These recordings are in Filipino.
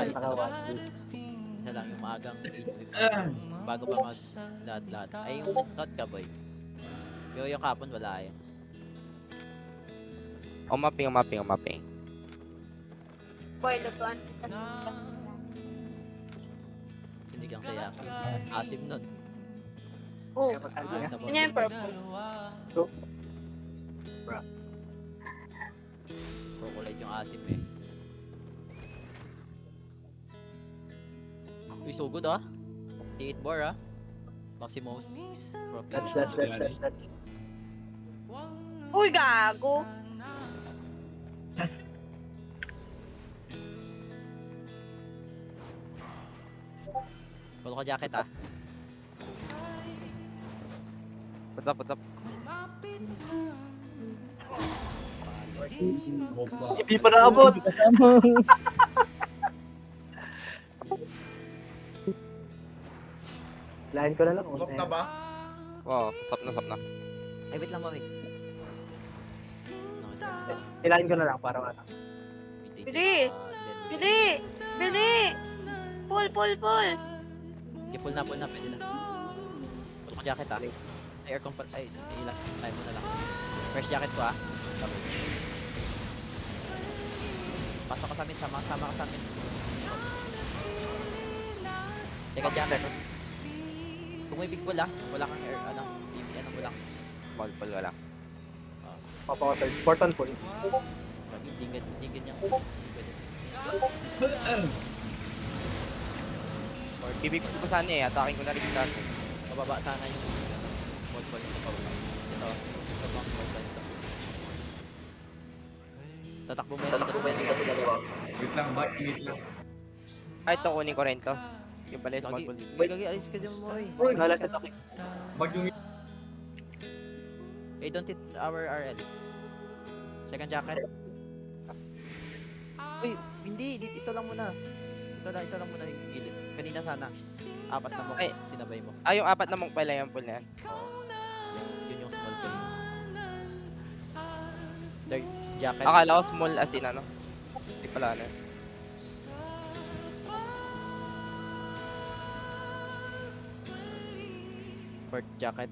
lang naka one piece. Isa lang yung maagang bago pa mag lahat-lahat. Ay yung not ka boy. Yung kapon wala eh. Umaping. Boy, lutuan. Sinigang sa yaki. Asim nun. Oh, Kaya pagkali nga. Tapos, kanya yung purple. chocolate yung asim eh. Uy, so good ah. T8 bar ah. Maximus. That's. Uy, gago. Polo ka jacket ah. What's up? Hindi pa naabot. Lahin ko na lang. Swap na ba? Wow, sap na. Ay, wait lang ba wait. Ilahin ko na lang para ano. Bili! Bili! Pull! Okay, pull na, pwede na. Polo ka jacket ah. Ay, aircon pa, ay, ilang time mo na lang. First jacket ko ah. Okay. Pasok ka sa amin, sama ka sa amin. Second jacket. Kung may big ball ah, wala kang air, BBN mo lang. Small ball wala. Papawater. Porton full. Hindi ganyan. Or bibig ko sana eh, atakin ko na rin yung taas. Mababa sana yung small ball nito pa. Ito, ito bang small ball nito. Tatakbo mo yung dalawa. Wait lang, bot, wait lang. Ay, ito kunin ko rin to. Yung pala yung small ball. Gagi, alis ka dyan mo eh. Nalas na toki. Bag yung Hey, don't hit our RL. Second jacket. Uy, hindi. Ito lang muna. Ito lang muna yung gilid. Kanina sana. Apat na mo. Ay. Sinabay mo. Ah, yung apat na mong pala yung pool na yan. Yun yung small ball. Third jacket. Akala ko small as in ano. Hindi pala ano. Fourth jacket.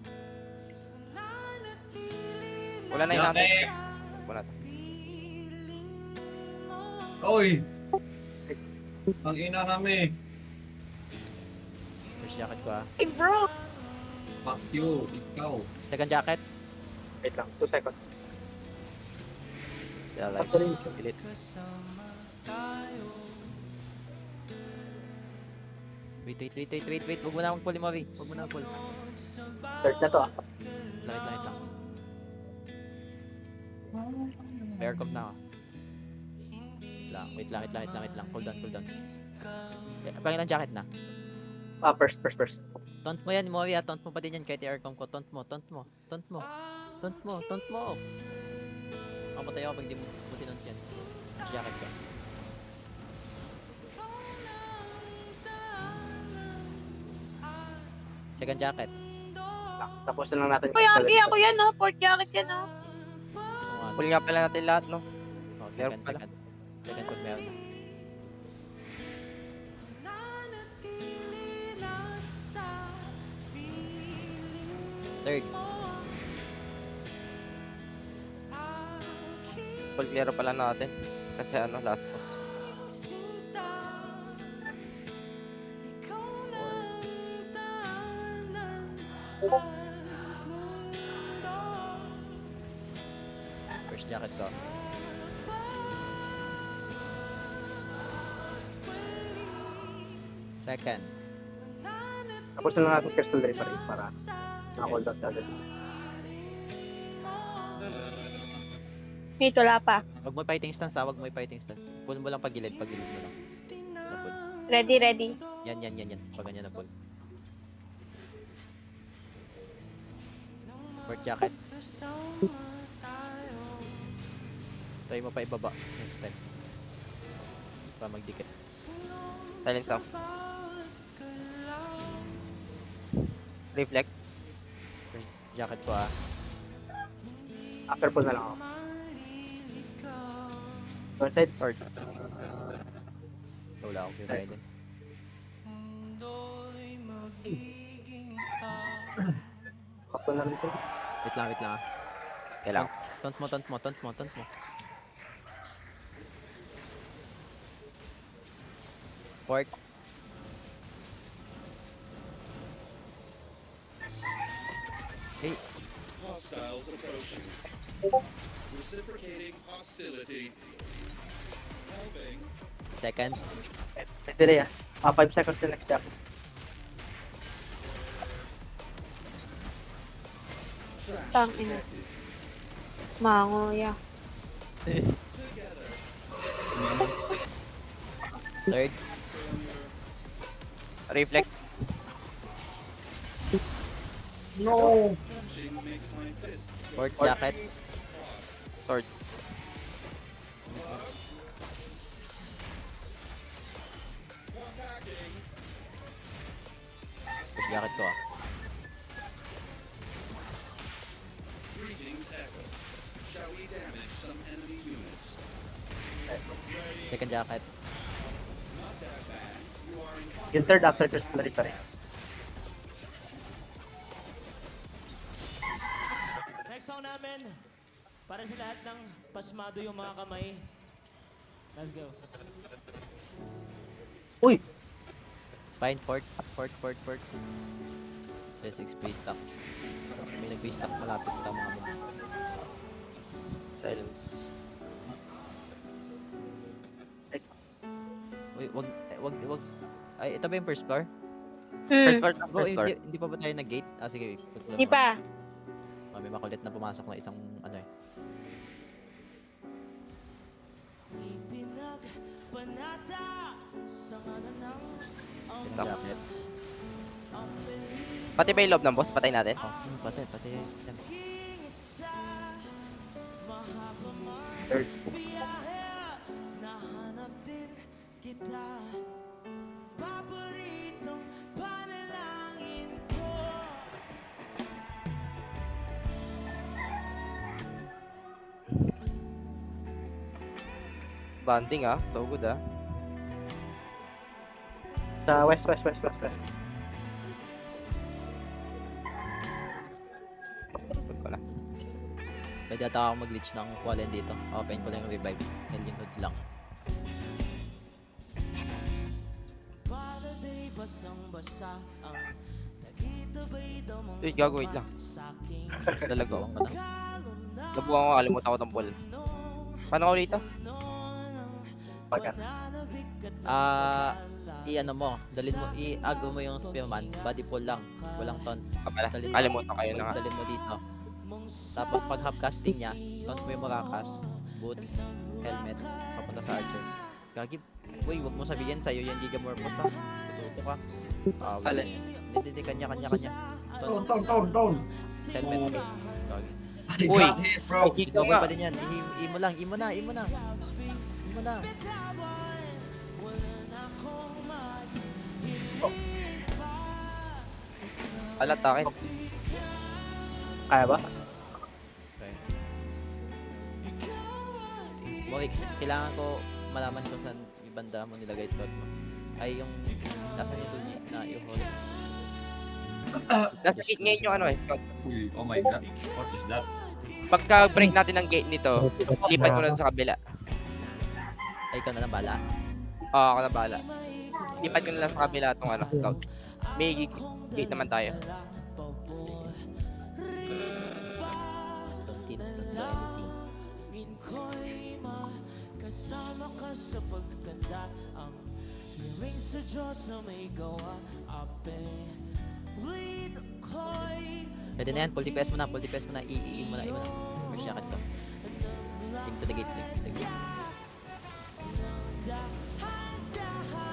Wala na yung natin. Wala na. Oy! Ang ina kami. First jacket ko ah. Hey, bro! Fuck you, ikaw. Second jacket. Wait lang. 2 seconds. Kaya like, Actually, pilit. Wait. Huwag mo na mag-pull, Mavi. Huwag mo na mag-pull. third na to ah. Langit lang. Bear comp na ako. Wait lang. Hold on. Pangilang jacket na. First. Taunt mo yan, Mavi. Taunt mo pa din yan kahit i-aircom ko. Taunt mo. Mamatay ako pag di mo tinaunt yan. Jacket ko. Second jacket. Tapos na lang natin. Uy, ako yan, no? Fourth jacket yan, no? Pool nga pala natin lahat, no? Oh, Meron pala. Second pag meron na. Third. Pool clear pala natin. Kasi ano, last boss. First jacket ko. Second. Tapos na lang natin Crystal Ray pa rin para naka-hold out agad. Wait, wala pa. Huwag mo fighting stance ha, Pull mo lang pagilid mo lang. Na pull. Ready. Yan. Pag ganyan na pull. Fourth jacket. Try mo pa ibaba next time. Para magdikit. Silence sound. Reflect. First jacket ko ah. After pull na lang ako. One side. Swords. Go. Wala akong pure silence. Kapto na rin ito. Wait lang ah. Kailangan. Taunt mo. Pork. Hey, Hostiles approaching. Reciprocating hostility. Helping. second. May delay ah. 5 seconds till next step. Tang ina. Mangoya. Third. Reflect. No! Punching makes my fist. Fourth jacket. Swords. Fourth jacket ko ah. Greetings echo. Shall we damage some enemy units? Second jacket. Yung third after crystal rin pa rin. Next song namin, para sa lahat ng pasmado yung mga kamay. Let's go. Uy! Spine, fourth. So, 6 base stack. May nag-base stack malapit sa mga moves. Silence. Uy, wag. Ay, ito ba yung first floor? First floor. Go, First floor. hindi pa ba tayo nag-gate? Ah, sige. Hindi pa. May makulit na pumasok na isang ano eh. Ipinagpanata sa ngalan ng Second jacket. Pati ba yung loob ng boss? Patay natin. Oh, pati. isa. Third. Biyahe, nahanap din kita. Paboritong panalangin ko. Banding ah. So good ah. Sa west. Tutun ko na. Pwede ata ako mag-glitch ng Wallen dito. Open ko lang yung revive. Healing hood lang. Para day basang-basa ang tagitubay daw mong Uy, gago, wait lang. sa'king Dalago. Gawang ka na. Nabuhan ko, kalimutan ko ng ball. Paano ko dito? Pagka. I-ano mo, i-ago mo yung spearman, body pull lang, walang taunt. Kapala. Dalhin- Kalimutan kayo na nga. Dalhin mo dito. Tapos pag half casting niya, taunt mo yung makakas, boots, helmet, papunta sa archer. Gagi, uy, wag mo sabihin sa'yo yung Gigamorphos ha. Tututo ka. Alin? Hindi, kanya. Down. Helmet. Gagi. I Uy. got hit, bro. Ikaw pa din yan. Imo na. Alat akin. Kaya ba? Okay. Mohik, kailangan ko malaman kung saan yung banda mo nilagay slot mo. Ay, yung nasa nito na yung hole. Nasa gate ngayon yung ano eh, Scout. Uy, oh my god. What is that? Pagka break natin ng gate nito, lipat ko na sa kabila. Ay, ikaw na lang bala. Oo, ako na bahala. Lipat ko na lang sa kabila itong ano, Scout. May gate naman tayo. Don't do anything. kasama ka sa pagkanda ang hiling sa Diyos na may gawa ape lead ko'y Pwede na yan, pull DPS mo na. I-in mo na. First jacket ko. Link to the gate.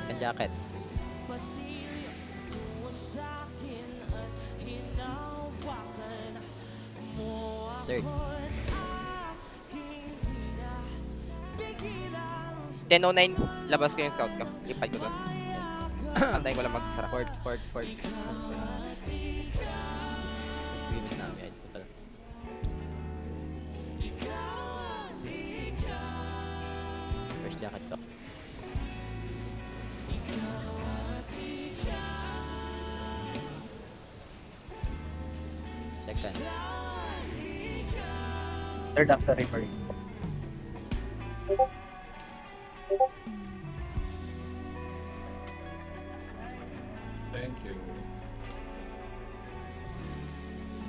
Second jacket. pasilyo tungo sa'kin at hinawakan mo Third. ako't aking pinapigilan 10:09, labas ko yung Scout ko. Lipat ko doon. Antayin ko lang magsara. Fourth. Miss namin. Ito pala. First jacket ko. Second. Third after Reaper. Thank you.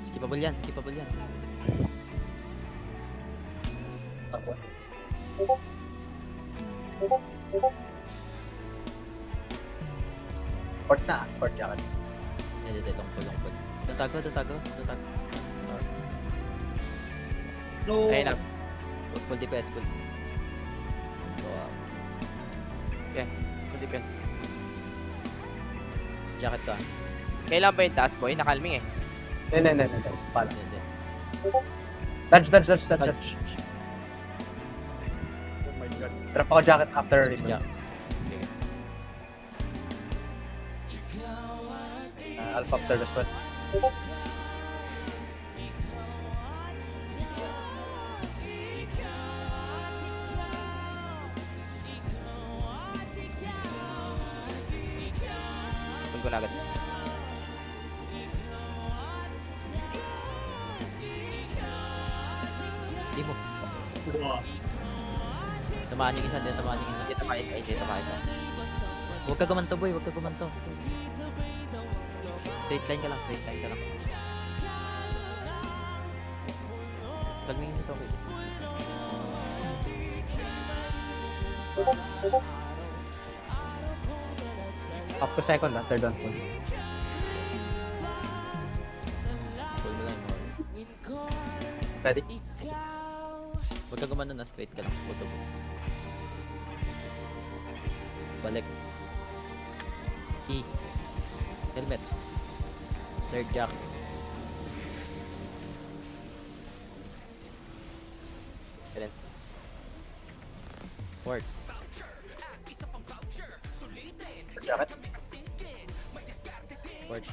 Skippable yan, skippable yan. Tapos. Port na, port jacket. Hindi, long pull. Tatago. No! Kaya lang. Full DPS, full. Wow. Full defense. Jacket ka. Kailan ba yung taas boy? Nakalming eh. Hindi. Pala. Hindi. Dodge. Oh my god. Drop ako jacket after Reaper. Yeah. Alpha after the sweat. Pull ko na agad. Di mo. Wow. Tamaan yung isa din, tamaan yung isa. Hindi tamakit. Huwag ka gumanto, boy. Huwag ka gumanto. Straight line ka lang. Kalmingin ito, okay. Up to second, third on full. Pull mo lang more. Ready? Huwag ka gumano na, straight ka lang. Huwag ka balik. E. Helmet. Third jack. Balance. Fourth. Jacket. Fourth.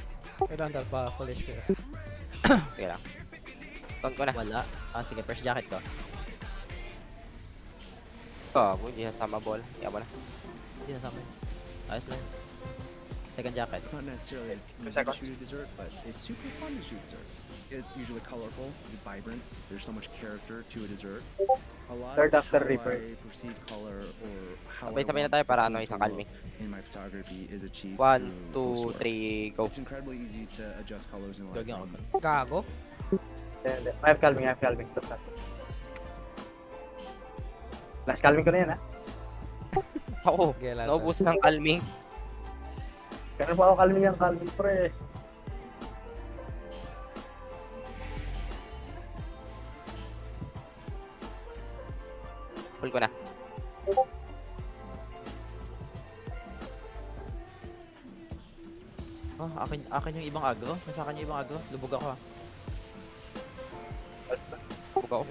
Kailangan pa college ko. Sige lang. Tone ko na. Wala. Sige, first jacket ko. Hindi nasama ball. Kaya mo na. Hindi nasama yun. Ayos lang. Second jacket. It's not necessarily easy to second. shoot a dessert, but it's super fun to shoot desserts. It's usually colorful, it's vibrant, there's so much character to a dessert. A lot Third of after how Reaper. I perceive color or how Sabay-sabay na I tayo want para the ano, food isang to kalming. look in my photography is achieved 1, through 2, post-work. 3, go. It's incredibly easy to adjust colors in Gagawin ako. Lightroom. Gago? Hindi. I have calming. Last calming ko na yan, ha? Oo. Gela. Naubusan ng calming. Pero pa ako calming, pre. Pull ko na. Oh, akin yung ibang agro. Nasa akin yung ibang agro. Lubog ako ah. Pull ko.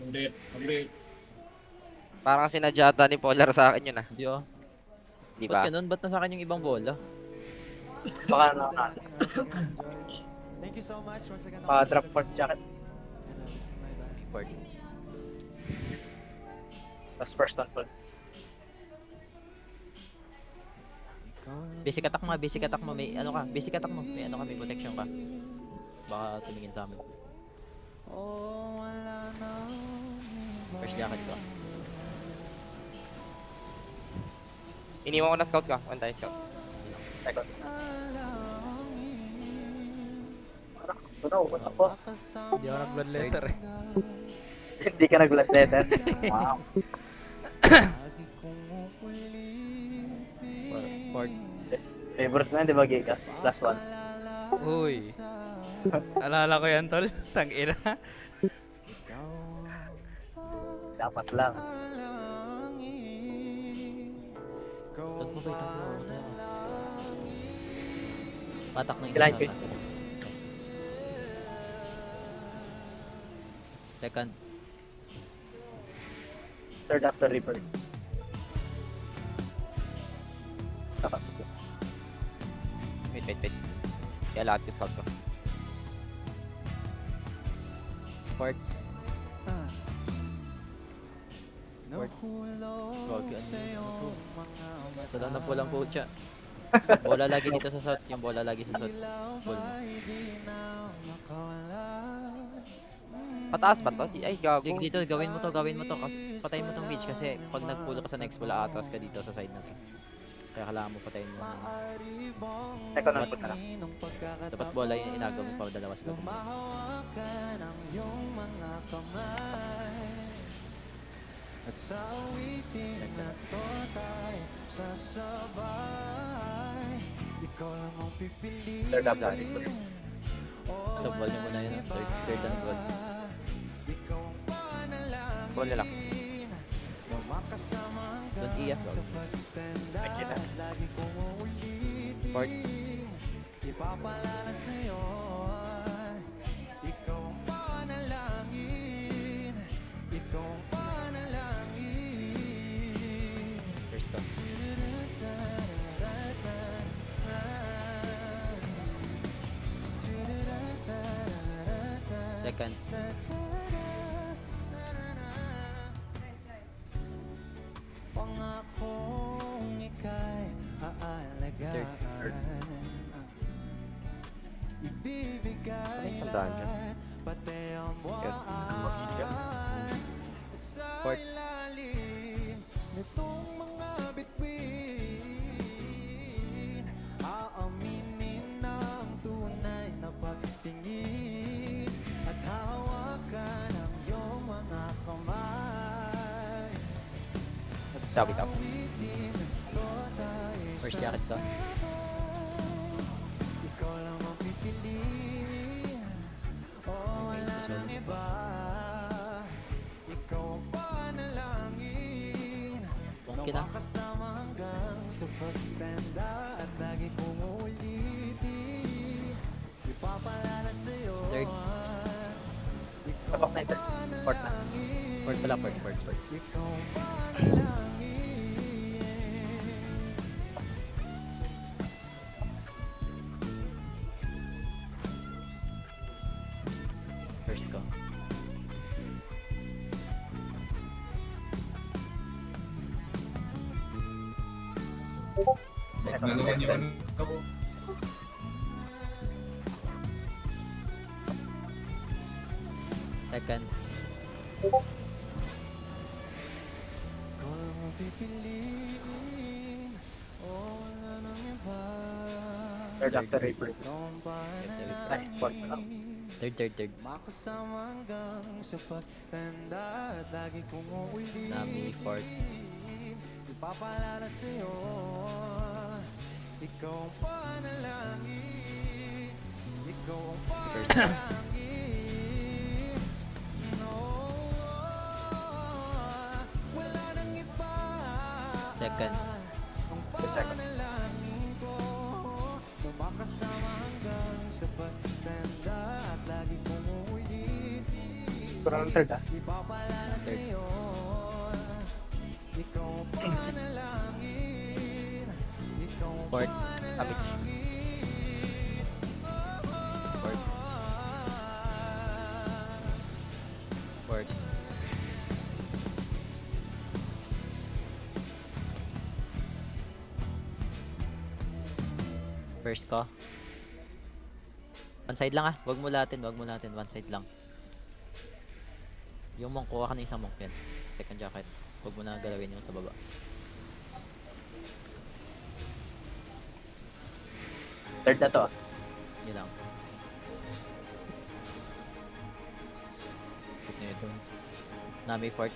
Complete. Parang sinadyata ni Polar sa akin yun ah. Hindi oh. Di Ba't ba? ganun? Ba't nasa akin yung ibang bola? Baka na. Thank you so much once again. Drop port jacket. Report. Tapos first on full. Basic attack mo. May ano ka? Basic attack mo. May ano ka, may protection ka. Baka tumingin sa amin. First jacket ko. Iniwan ko na scout ka. One time scout. Second. What the fuck? Hindi ako nag-blood letter eh. Hindi ka nag-blood letter. Wow. Fourth. Favorite mo yan, di ba, Giga? Plus one. Uy. Alala ko yan, tol. Tangina. Dapat lang. Tag mo ba ito? Patak na Kailangan ko isa. Second. Third after Reaper. Wait. Kaya lahat yung scout ko. Fourth. Fourth. Wag ano to. Ito lang na pulang pucha. Bola lagi dito sa south. Yung bola lagi sa south. Ball mo. Pataas ba to? Ay, gago. Dito, gawin mo to. Kasi, patayin mo tong beach kasi pag nag-pull ka sa next bola, atras ka dito sa side na to. Kaya kailangan mo patayin yung Second output na lang. dapat bola yung inagaw mo pa dalawa sa gawin. At sa awitin na to tayo sasabay. Ikaw lang ang pipiliin. Third up lang. Ito, ball nyo muna yun. Third and ball. Ikaw ang panalangin Ball na lang. na makasama Don't iyak. sa pagtanda. Nakita. Lagi kong uulitin. Fourth. Ipapalala sa'yo. Ikaw ang panalangin. Ikaw ang panalangin. First to. Second. Pangakong ika'y aalagaan. Ibibigay Ano sandaan dyan? lahat, pati ang Mag-iiyak. buwan. Sa Fourth. ilalim nitong mga bituin, aaminin ang tunay na pagtingin at hawakan ang iyong mga kamay. At Sabi ka. awitin ko tayo First jacket to. ikaw lang ang pipiliin. O walang iba. Ikaw ang panalangin na Okay na. makasama hanggang sa pagtanda. At lagi kong ulitin, ipapalala sa'yo. Third. Ikaw Tapak na ito. Fourth na. Fourth pala, fourth. ikaw ang panalangin. First ko. Dalawa niyo ano ako. Second. Ikaw lang ang pipiliin. O wala nang iba. Third after Reaper. Ikaw ang Ay, fourth na lang. Third. makasama hanggang sa pagtanda. At lagi kong uulitin, Nami, fourth. ipapalala sa'yo. Ikaw ang panalangin. Ikaw ang First na. panalangin. No, wala nang iba. Second. Ang Second. panalangin ko na makasama hanggang sa pagtanda. At lagi kong uulitin, Pero ang third ah. ipapalala Third. sa'yo. Ikaw ang panalangin. Ikaw ang Fourth. panalangin. Fourth. Fourth. First ko. One side lang ah. Wag mo natin. One side lang. Yung monk, kuha ka ng isang monk yan. Second jacket. Wag mo na galawin yung sa baba. Third na to ah. Yun lang. Put nyo ito. Nami fort.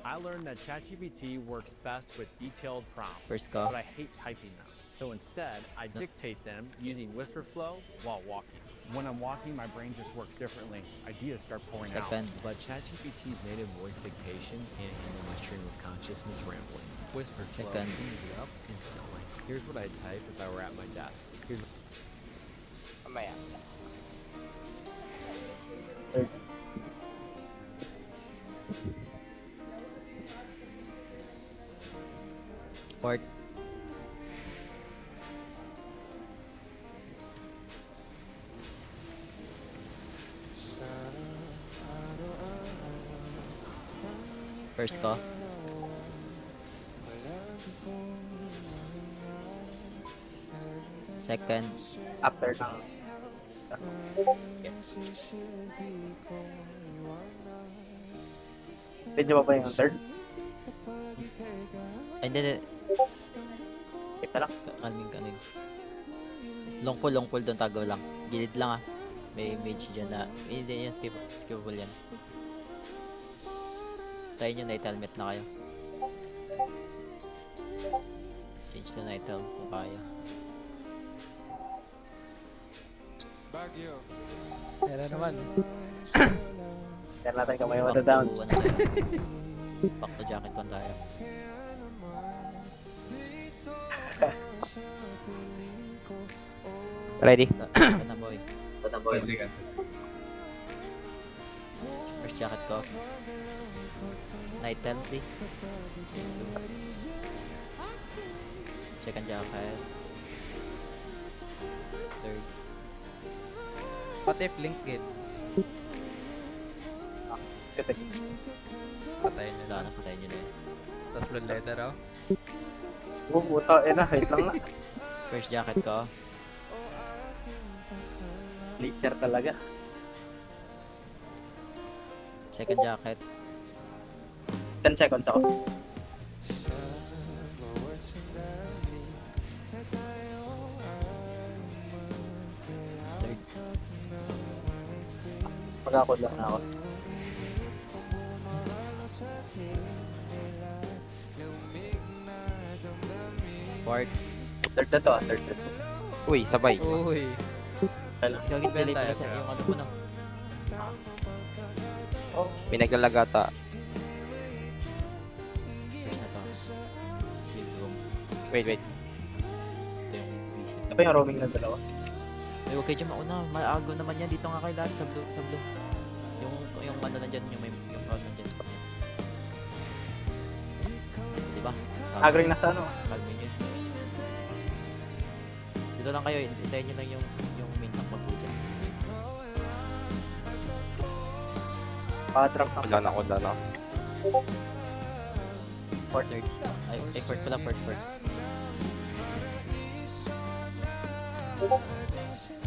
I learned that ChatGPT works best with detailed prompts, First go. but I hate typing them. So instead, I dictate them using WhisperFlow while walking. When I'm walking, my brain just works differently. Ideas start pouring Second. out. But ChatGPT's native voice dictation can't handle my stream of consciousness rambling. WhisperFlow Second. cleans it up instantly. Here's what I'd type if I were at my desk. Here's Mamaya. Fort. First ko. Second. After ng... Pwede ba yung third? And then, Skip na lang. kalming. Long pull doon, tago lang. Gilid lang ah. May mage dyan na, hindi yan, skippable yan. Tayo nyo, night helmet na kayo. Change to night helmet kung kaya. Kaya naman. Kaya natin kamay Back mo down. to, ano tayo? Back to jacket 1 tayo. Ready? Saan na boy? 5 seconds. First jacket ko. Night helmet please. Thank you. Second jacket. Third. Pati flink kit. Kasi Patayin nyo Wala lang. na, patayin nyo na yun. Tapos blood letter oh. bubuto, na, wait lang na. First jacket ko. Bleacher talaga. Second jacket. 10 seconds ako. Third. Mag-akod lang na ako. Fourth. Third na to ah, third na to. Uy, sabay. Uy. Gagit delay tayo, pala sa bro. yung ano mo na. May naglalagata. First na to. Big room. Wait. Ito yung basic. Ito pa yung roaming ng dalawa. Ay, huwag kayo dyan mauna. Maago naman yan. Dito nga kayo lahat. Sa blue. Yung ano nandyan. Yung crowd nandyan. Diba? Agring na sa ano. Calmin yun. Dito lang kayo. Hintayin nyo lang yung main tank mag dyan. Pa-drop na. Wala na. Fourth. Third. Ay, fourth pala. Fourth.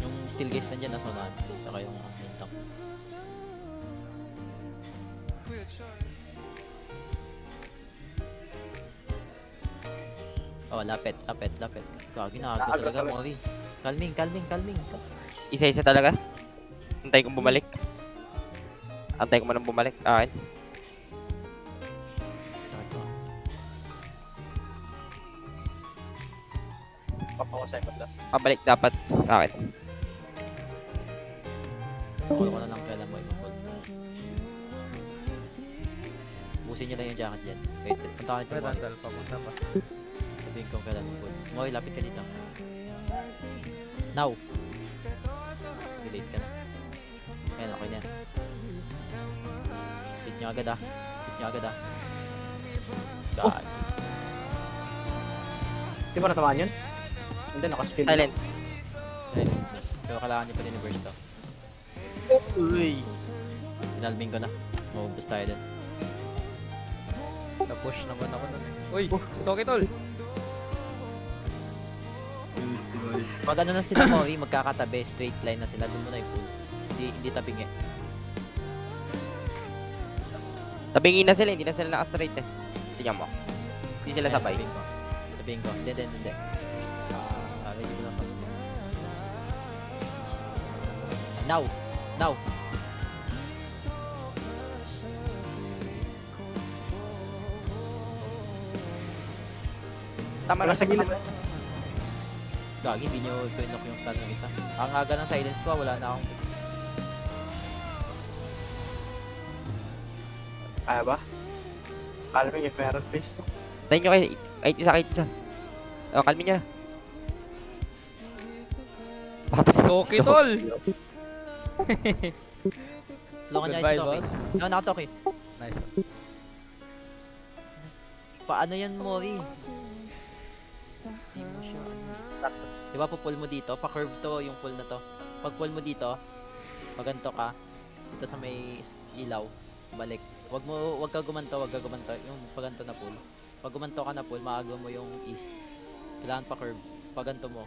Yung steel guys nandyan nasa unahan. Saka yung main tank. Oh, lapit. Gagi na agos Agos talaga, talaga. Mori. Calming. Isa-isa talaga. Antay kong bumalik. Antay ko man bumalik. Akin. Papakosaypad lang. Pabalik dapat. Akin. Call ko na lang kailan mo i-call. Busin nyo lang yung jacket dyan. Wait, punta ka dito. May Mori. randall papunta pa. Sabihin ko kailan mo call. Mori, lapit ka dito. Now! Relate ka na. Ayan, okay na yan. Hit nyo agad ah. God. Di ba natamaan yun? Hindi, nakaspin. Silence. Pero kailangan nyo pa din i-burst to. Uy. Pinalming ko na. Mauubos tayo din. Na-push naman ako nun eh. Uy! Si Toki tol! Pag ano na sila Mori, magkakatabi, straight line na sila. Doon mo na i-pull. Hindi tabing eh. Tabingin na sila. Hindi na sila naka-straight eh. Tingnan mo. Hindi sila Ayan, sabay. Sabihin ko. Hindi. Ready ko lang pa. Now! Tama na Sa gilid. Gagi, hindi nyo pinok yung stun ng isa. Ang aga ng silence ko, wala na akong Kaya ba? Alam mo if meron please. Tayo nyo kayo. Kahit isa. O, kalmin nyo na. Toki tol! Tulungan niya Goodbye, si Toki. boss. No, nakatoki. Nice. Paano yan, Mori? Hindi mo siya. Diba pull mo dito? Pa-curve to yung pull na to. Pag pull mo dito, maganto ka. Dito sa may ilaw. Balik. Wag ka gumanto. Yung paganto na pool. Pag gumanto ka na pool, maaga mo yung east. Kailangan pa curve. Paganto mo.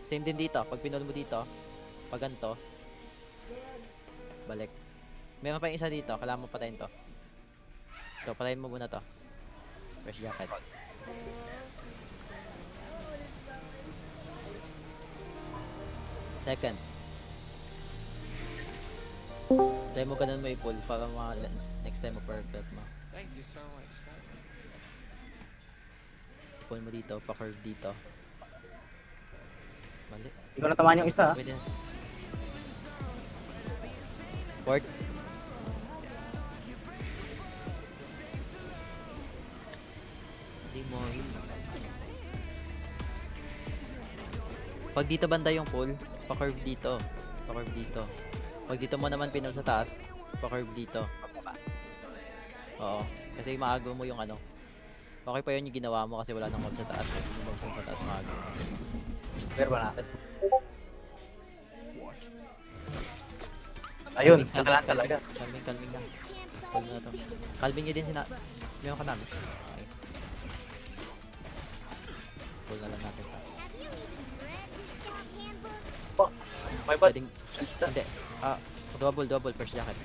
Same din dito. Pag pinol mo dito, paganto. Balik. Meron pa yung isa dito. Kailangan mo patayin to. So, patayin mo muna to. Fresh jacket. Second. Try mo ganun mo i-pull para next time mo perfect mo. Thank you so much. Pull mo dito, pa-curve dito. Mali. Hindi ko natamaan yung isa. Pwede na. Port. Hindi mo heal. Pag dito banda yung pull, pa-curve dito. Pa-curve dito. Pag dito mo naman pinol sa taas, pa-curve dito. Oo. Kasi maago mo yung ano. Okay pa yun yung ginawa mo kasi wala nang mob sa taas. Yung mob sa taas maago. Clear ba natin? Ayun, nakalaan talaga. Calming lang. Pull mo na to. Calming nyo din meron ka namin. Okay. Pull na lang natin to. May bot. Pwedeng, hindi. Double first jacket.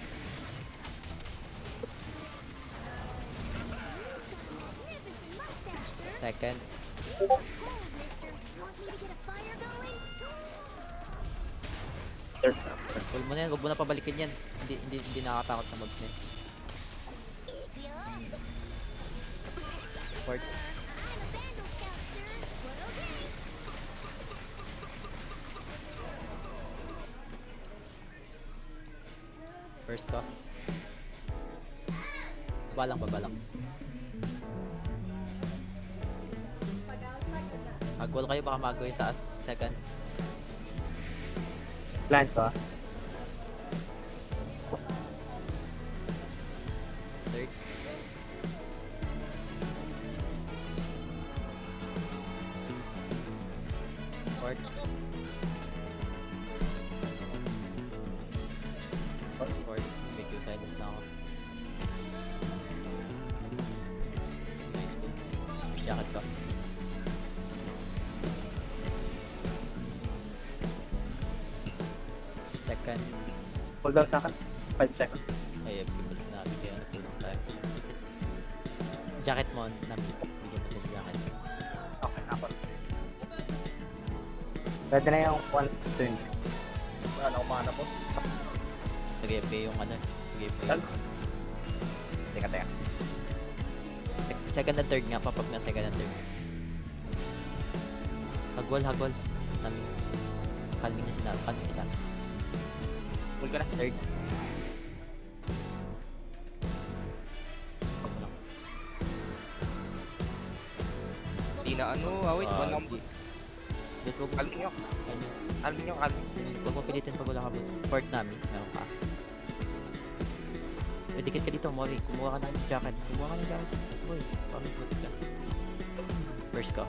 Second. Third. Pull mo na yan, huwag mo na pabalikin yan. Hindi nakakatakot sa mobs na yan. Fourth. First ko. Babalang. Mag-wall kayo, baka mag-go yung taas. Second. Plant ko. Third. Fourth. Fourth. Make you silence na ako. Nice po. Push jacket ko. Second. Hold down sa akin. 5 seconds. Ay, pipilis namin kaya nagkulong tayo. Jacket mo, bigyan mo sa jacket. Okay, ako. Pwede na yung 1 turn. Wala na kumana, boss. Nag-FA yung ano. Nag-FA Tal? yung... Teka. Second and third nga, pop-up nga second and third. Hagwal. Namin. Calming na sinabi. Calming ka dyan. Pull ka na. Third. Pop mo lang. Di na ano, wait, Ah, walang di- boots. Wait, wag mo. Calming nyo. Calming. Huwag mo pilitin pag wala ka boots. Port namin, meron ka. Dikit ka dito, Mori. Kumuha ka ng jacket. Boy, parang boots ka. First ko.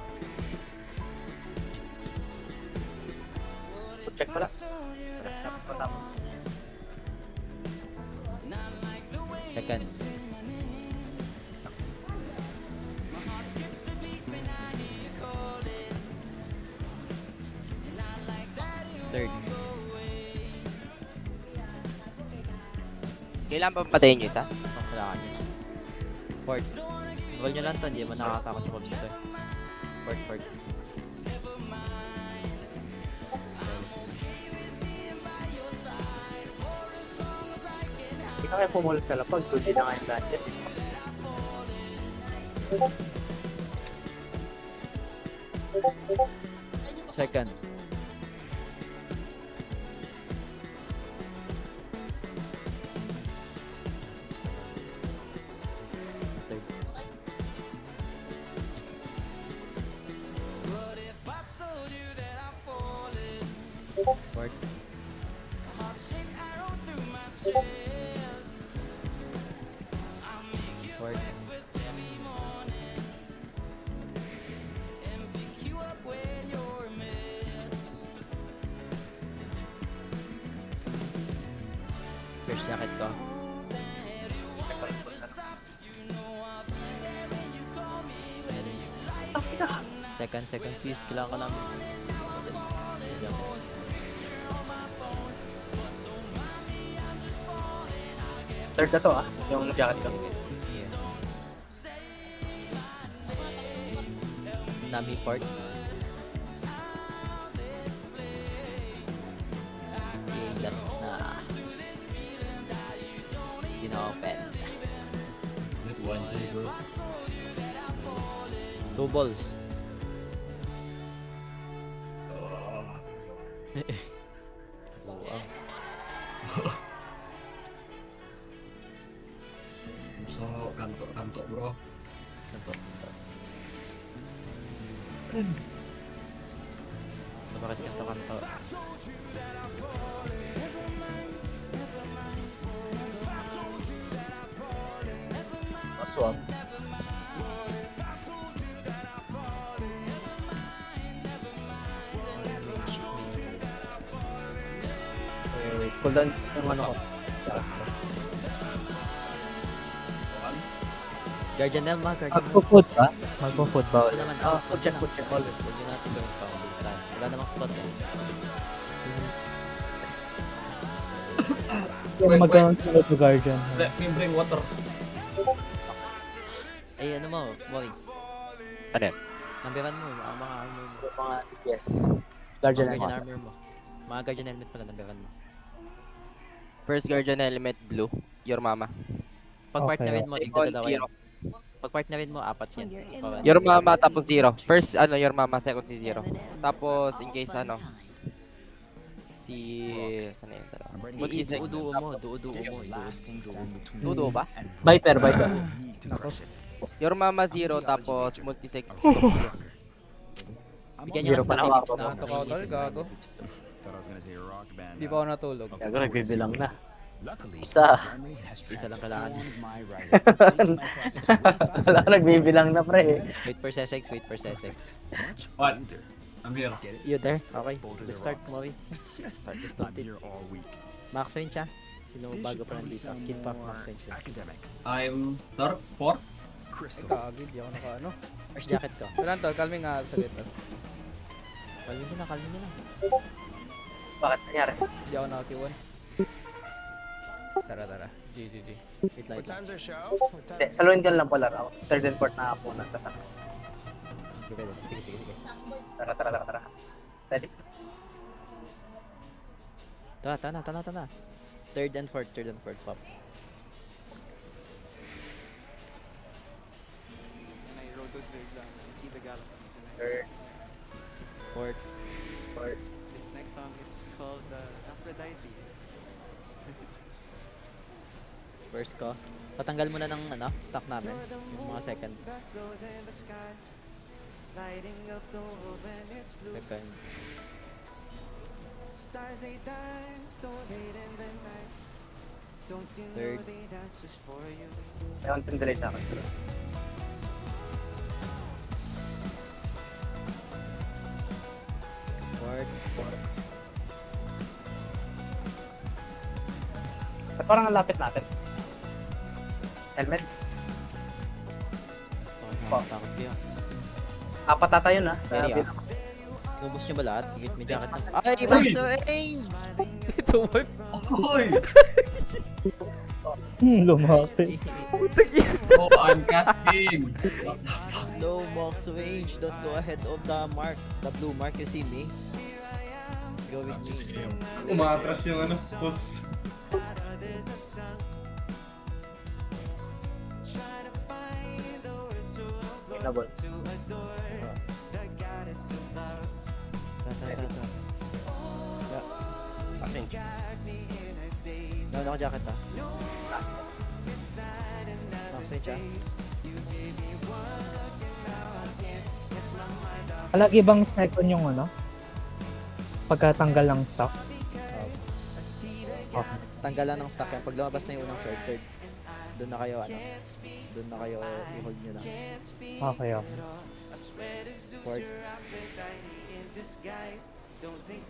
Check pala. Second. Third. Kailangan ba patayin nyo isa? Wala ka niya. Fourth. Goal nyo lang to, hindi mo nakakatakot yung mobs nito eh. Fourth. Hindi ka kaya pumulot sa lapag. Good din na nga yung dungeon. Second. Third. Fourth. Fourth. First jacket ko. Second please. Kailangan ko lang. Third na to yung jacket ko. Nami port. Okay, that's na. Gina-open. Two balls. Wow. So, kanto bro. Lumakas kanto. Aswang. Cooldowns yung ano ko. Guardian Elma, Guardian Elma. Magpo-food ba? Magpo-food ba? Ano naman? Food check always. Huwag nyo natin gawin pa. Mabilis tayo. Wala namang slot eh. Yung magkakaroon sa ito Guardian. Let me bring water. Ay, ano mo, boy? Ano yan? Numberan mo, mga armor mo. Mga CPS. Guardian Guardian armor mo. Mga Guardian helmet pala, numberan mo. First Guardian Element blue, your mama. Pag partnerin mo, tigda dalawa yan. Zero. Pag partnerin mo, apat yan. Your mama tapos zero. First your mama, second si zero. Tapos in case si sana yun dalawa. Duo mo. Dudo ba? Viper. Your mama zero tapos multi-sex. Bigyan nyo Zero ng pa na tips ako. na. Kanto ka tol, gago. Di pa ako natulog. Gago, nagbibilang na. Isa. Isa lang kailangan. Wala ka nagbibilang na pre. Wait for Sessex. What? I'm here. You there? Okay. Let's start, Moby. Start it. Max Wayne siya. Sino bago pa nandito? Skin Puff, Max Wayne siya. I'm third, fourth. Ay, gago, di ako naka-ano. First jacket ko. Kailan tol, kalming nga saglit tol. Kalmin nyo na. Bakit nangyari? Di ako naka-Q1. Tara. GG. Wait lang. Hindi, saluhin ka lang pala raw. Third and fourth na ako nagtatak. Sige. Tara. Ready? Tana. Third and fourth, pop. Third, Fourth. This next song is called Aphrodite. First ko. Patanggal muna ng stock namin. Yung mga second. Second. Third. may konting delay sa akin. Fourth. At parang ang lapit natin. Helmet? Takot kayo. Apat ata yun ha. Area. Inubos nyo ba lahat? Higit may jacket na. Ay! Max Wayne! It's a wipe. Hoy! Lumaki. Oh, I'm casting. No, Max Wayne. Don't go ahead of the mark. The blue mark, you see me? Go with me. Umatras yung boss. Nabol. Akin. Nauna ako jacket ha. Max Wayne siya. Palagi bang second yung pagkatanggal ng stock? Okay. Tanggalan ng stock yan. Pag lumabas na yung unang sword, third. Doon na kayo i-hold nyo na. Okay. Fourth.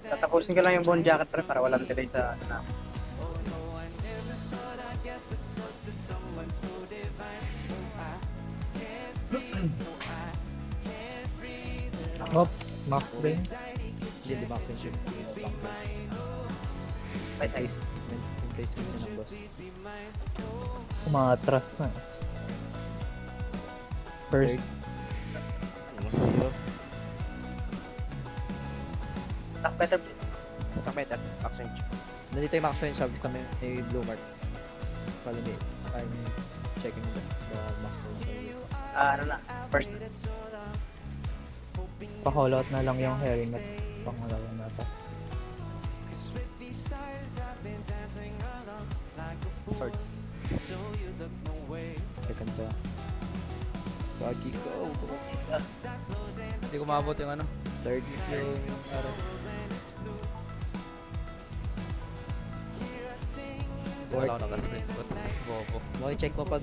Tatapusin ko lang yung bone jacket pre para walang delay sa Oh, Max Bane. Hindi, di max yung shield. Yung placement niya ng boss. Umatras na. First. Zero. Stack better, please. Sa meter, action. Nandito yung max range sabi sa may blue mark. Follow me. I'm checking the max range. Ano na? First. Pa-hollout na lang yung Harry Met. Pangalawa na ito. Swords. Second to. Gagi ko. Hindi ko maabot yung ano. Third yung arrow. Wala ako naka-sprint. Bobo. Okay, check mo pag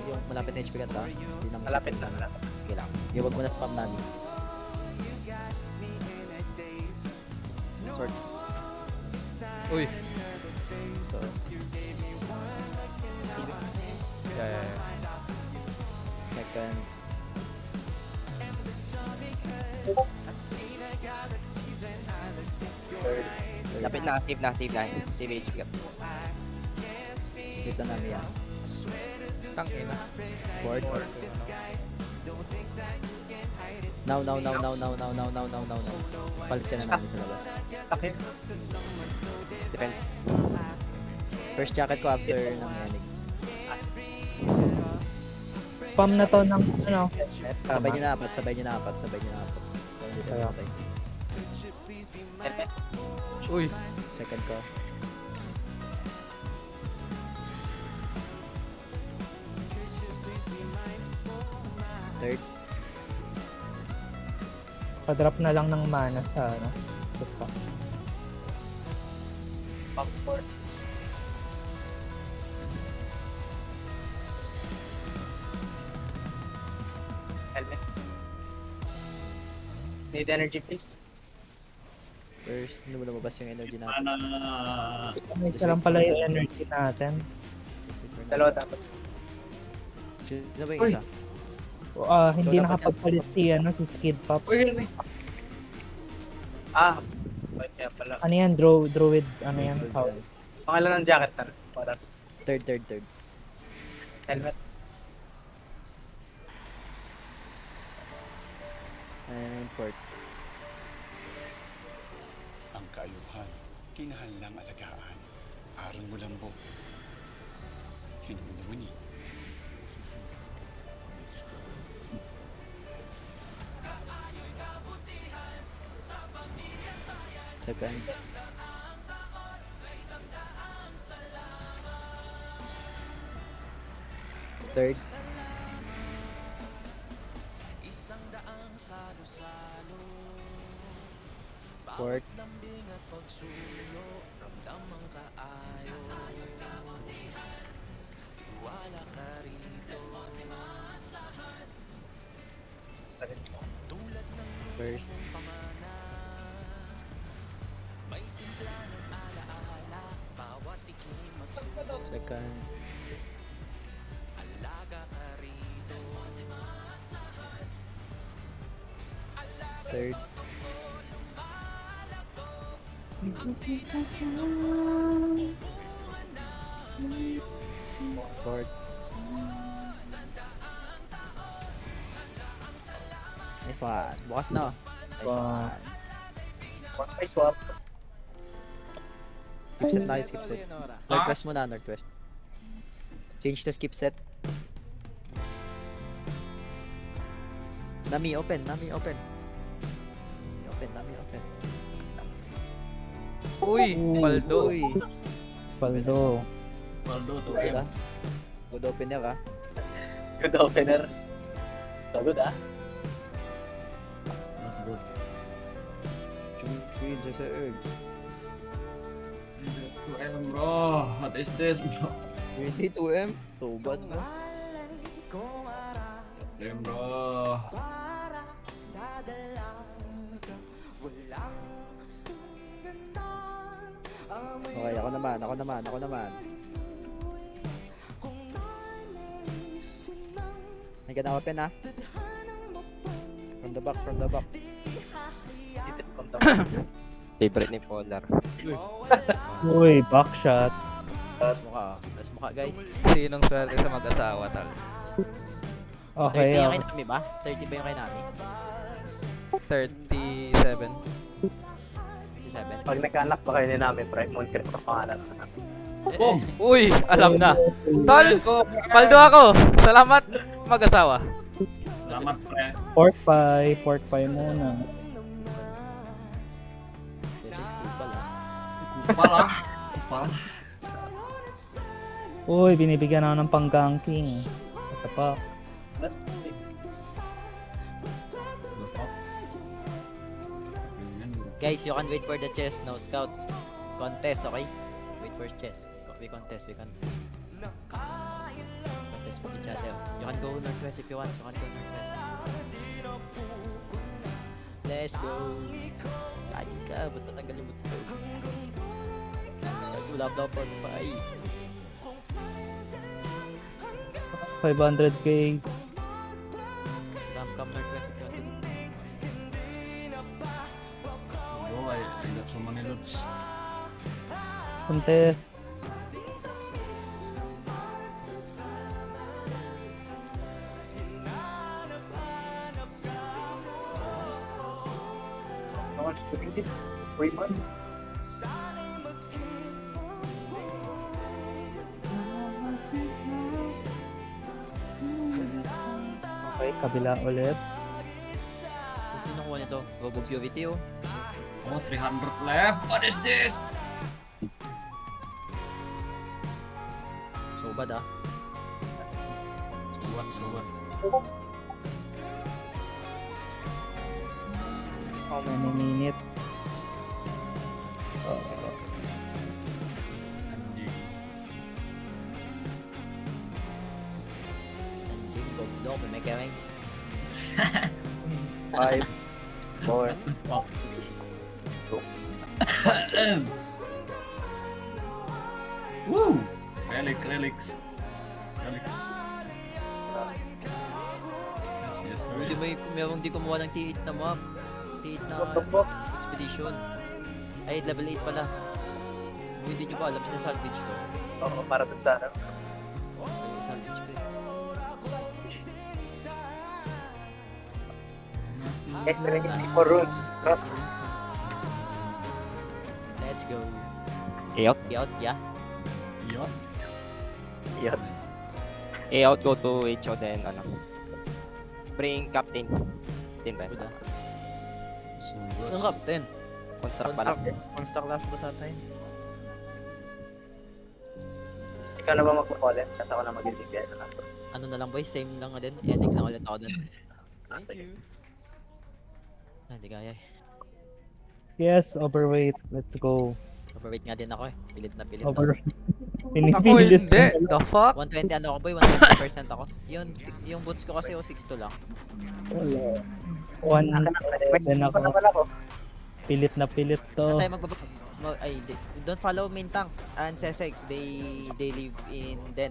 yung malapit na HP ka ta. Hindi naman. Malapit na, malapit. Sige lang. Yung wag mo na spam namin. Swords. Uy. So, Yeah. second. Third. Lapit na, save na, save na. Save HP ka. Dito namin yan. Tangina. Fourth. Now. Palit ka na namin sa labas. Okay. Depends. First jacket ko after ng yanig. Spam na to ng ano. Sabay niyo na apat. Kung hindi tayo Kaya. patay. Helmet. Uy. Second ko. Third. Pa-drop na lang ng mana sa ano. Basta. Pump fourth. Helmet. Need energy, please. First, lumabas yung energy natin. May isa lang pala yung energy natin. Dalawa dapat. Sino ba yung isa? Hindi So, dapat nakapagpalit si Skid Pop. Ba't kaya pala? Ano yan? Druid, ano yan? House. Pangalan ng jacket na. Para Third. helmet. And fourth. Ang kaayuhan, kinahanglang alagaan. Aron mo lang po. Yun mo naman eh. Second. Third. Fourth. First. Second. Third. Fourth. Nice one. Bukas na. Nice one. Ay, swap. Skip set tayo, skip set. Northwest muna, northwest. Change to skip set. Nami open. Uy. Paldo. Uy. Paldo. Paldo, Good ah. Good opener ah. Good opener. So good, Queen sa Urge. 2M bro, what is this bro? 22M. Tuban mo. 2M bro. Okay, ako naman. May gana open ah. the back, from the back. Favorite ni Polar. Uy, back shots. Taas mukha, taas mukha guys. Sinong swerte sa mag-asawa, tal? 30 Okay, yung okay. kay Nami ba? 30 ba yung kay Nami? 37. 57? Pag nagkaanak pa kayo ni namin, pre, Mooncrit pa pangalan. Oh! Uy! Alam na! Tol! Paldo ako! Salamat, mag-asawa. Salamat, pre. Pork pie muna. Yes, it's cool pala. Pala. Pala. Uy, binibigyan ako ng pang-ganking. Ito pa. Guys, you can wait for the chest, no scout. Contest, okay? Wait for chest. We contest. Contest for each other. You can go northwest if you want. You can go northwest. Let's go. Lagi ka, ba't natanggal yung boots ko? Wala daw for 500k. Come northwest if you want to. Bro, I got so many loots. Contest. No one's doing this. Free money. Okay, kabila ulit. Sino ko nito? Robo Purity oh. Oh, 300 left. What is this? So bad ah. So what? How many minutes? Anjing, goblok, may keweng. 5, 4, Fuck. Woo! Relics. Yes, Hindi may merong di kumuha ng T8 na map. T8 na expedition. Ay, level 8 pala. Kung hindi nyo ba alam, sinasalvage to. Oo, para dun sa ano. Ay, salvage ko eh. S74 runes. Trust. Let's go. Out. Out, yeah. Yun. Yan. Out, go to HO, then ano. Bring captain. Captain ba? Good ah. So Ang captain. Construct pala. Construct last boss ata yun. Ikaw na ba magpo-fallen? Kasi ako na mag-isip yan. Ano na lang boys, same lang din. Edit lang ulit ako dun. Thank you. Hindi kaya eh. Yes, overweight. Let's go. Overweight nga din ako eh. Pilit na pilit Over. ako. Ako hindi. The fuck? 120 ano ako boy, 120% ako. Yung boots ko kasi 062 lang. One. Then ako. Pilit na pilit to. Saan tayo ay, don't follow main tank and Sesex. They live in Den.